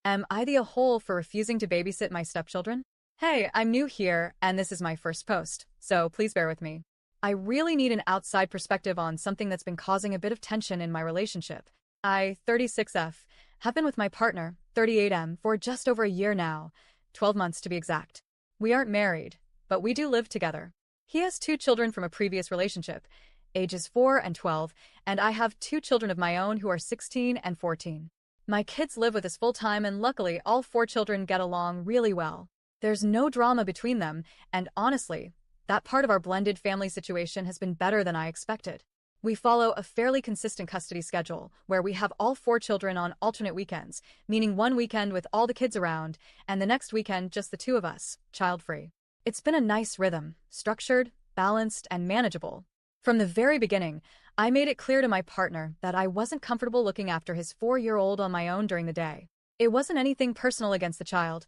Am I the a-hole for refusing to babysit my stepchildren? Hey, I'm new here, and this is my first post, so please bear with me. I really need an outside perspective on something that's been causing a bit of tension in my relationship. I, 36F, have been with my partner, 38M, for just over a year now, 12 months to be exact. We aren't married, but we do live together. He has 2 children from a previous relationship, ages 4 and 12, and I have 2 children of my own who are 16 and 14. My kids live with us full-time, and luckily all 4 children get along really well. There's no drama between them, and honestly, that part of our blended family situation has been better than I expected. We follow a fairly consistent custody schedule, where we have all 4 children on alternate weekends, meaning one weekend with all the kids around, and the next weekend just the 2 of us, child-free. It's been a nice rhythm, structured, balanced, and manageable. From the very beginning, I made it clear to my partner that I wasn't comfortable looking after his 4-year-old on my own during the day. It wasn't anything personal against the child.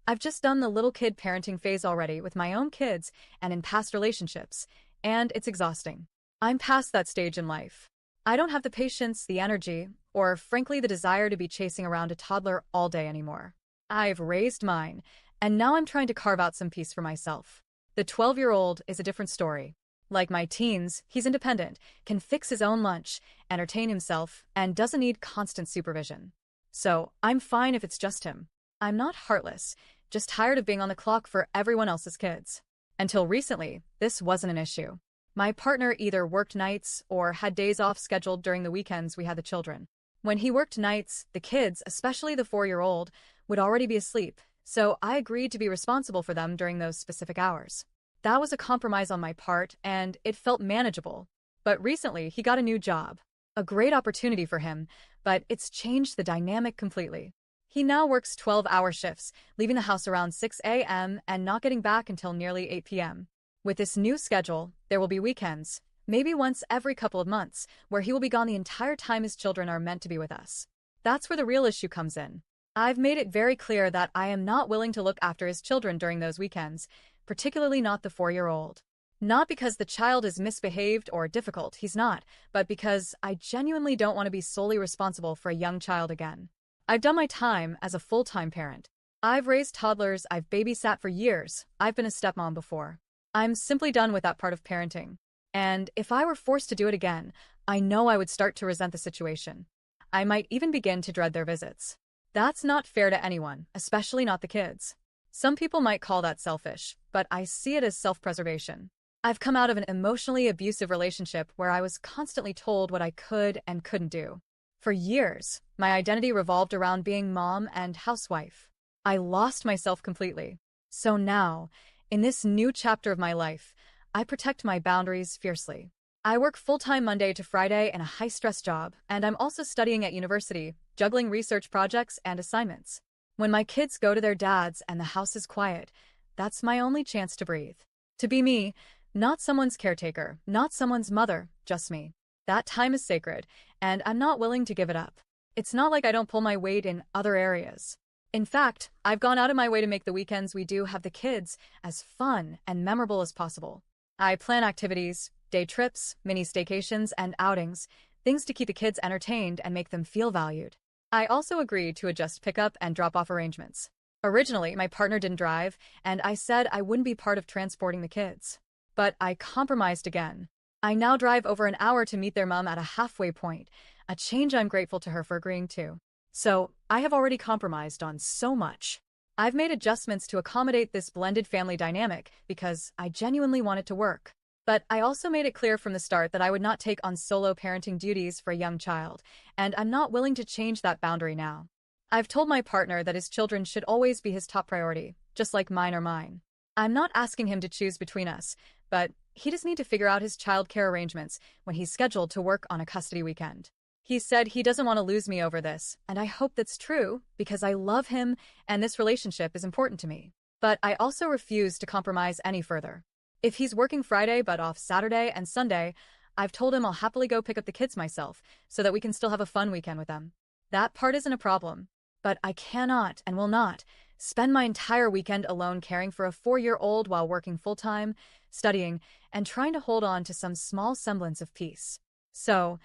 I've just done the little kid parenting phase already with my own kids and in past relationships, and it's exhausting. I'm past that stage in life. I don't have the patience, the energy, or frankly the desire to be chasing around a toddler all day anymore. I've raised mine, and now I'm trying to carve out some peace for myself. The 12-year-old is a different story. Like my teens, he's independent, can fix his own lunch, entertain himself, and doesn't need constant supervision. So, I'm fine if it's just him. I'm not heartless, just tired of being on the clock for everyone else's kids. Until recently, this wasn't an issue. My partner either worked nights or had days off scheduled during the weekends we had the children. When he worked nights, the kids, especially the 4-year-old, would already be asleep, so I agreed to be responsible for them during those specific hours. That was a compromise on my part, and it felt manageable. But recently, he got a new job. A great opportunity for him, but it's changed the dynamic completely. He now works 12-hour shifts, leaving the house around 6 a.m. and not getting back until nearly 8 p.m. With this new schedule, there will be weekends, maybe once every couple of months, where he will be gone the entire time his children are meant to be with us. That's where the real issue comes in. I've made it very clear that I am not willing to look after his children during those weekends, particularly not the 4-year-old. Not because the child is misbehaved or difficult, he's not, but because I genuinely don't want to be solely responsible for a young child again. I've done my time as a full-time parent. I've raised toddlers, I've babysat for years, I've been a stepmom before. I'm simply done with that part of parenting. And if I were forced to do it again, I know I would start to resent the situation. I might even begin to dread their visits. That's not fair to anyone, especially not the kids. Some people might call that selfish, but I see it as self-preservation. I've come out of an emotionally abusive relationship where I was constantly told what I could and couldn't do. For years, my identity revolved around being mom and housewife. I lost myself completely. So now, in this new chapter of my life, I protect my boundaries fiercely. I work full-time Monday to Friday in a high-stress job, and I'm also studying at university, juggling research projects and assignments. When my kids go to their dads and the house is quiet, that's my only chance to breathe. To be me, not someone's caretaker, not someone's mother, just me. That time is sacred, and I'm not willing to give it up. It's not like I don't pull my weight in other areas. In fact, I've gone out of my way to make the weekends we do have the kids as fun and memorable as possible. I plan activities, day trips, mini staycations, and outings, things to keep the kids entertained and make them feel valued. I also agreed to adjust pickup and drop-off arrangements. Originally, my partner didn't drive, and I said I wouldn't be part of transporting the kids. But I compromised again. I now drive over an hour to meet their mom at a halfway point, a change I'm grateful to her for agreeing to. So, I have already compromised on so much. I've made adjustments to accommodate this blended family dynamic because I genuinely want it to work. But I also made it clear from the start that I would not take on solo parenting duties for a young child, and I'm not willing to change that boundary now. I've told my partner that his children should always be his top priority, just like mine are mine. I'm not asking him to choose between us, but he just need to figure out his childcare arrangements when he's scheduled to work on a custody weekend. He said he doesn't want to lose me over this, and I hope that's true because I love him and this relationship is important to me. But I also refuse to compromise any further. If he's working Friday but off Saturday and Sunday, I've told him I'll happily go pick up the kids myself so that we can still have a fun weekend with them. That part isn't a problem. But I cannot and will not spend my entire weekend alone caring for a 4-year-old while working full-time, studying, and trying to hold on to some small semblance of peace. So,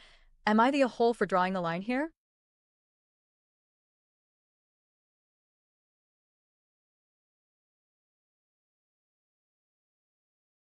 am I the a-hole for drawing the line here?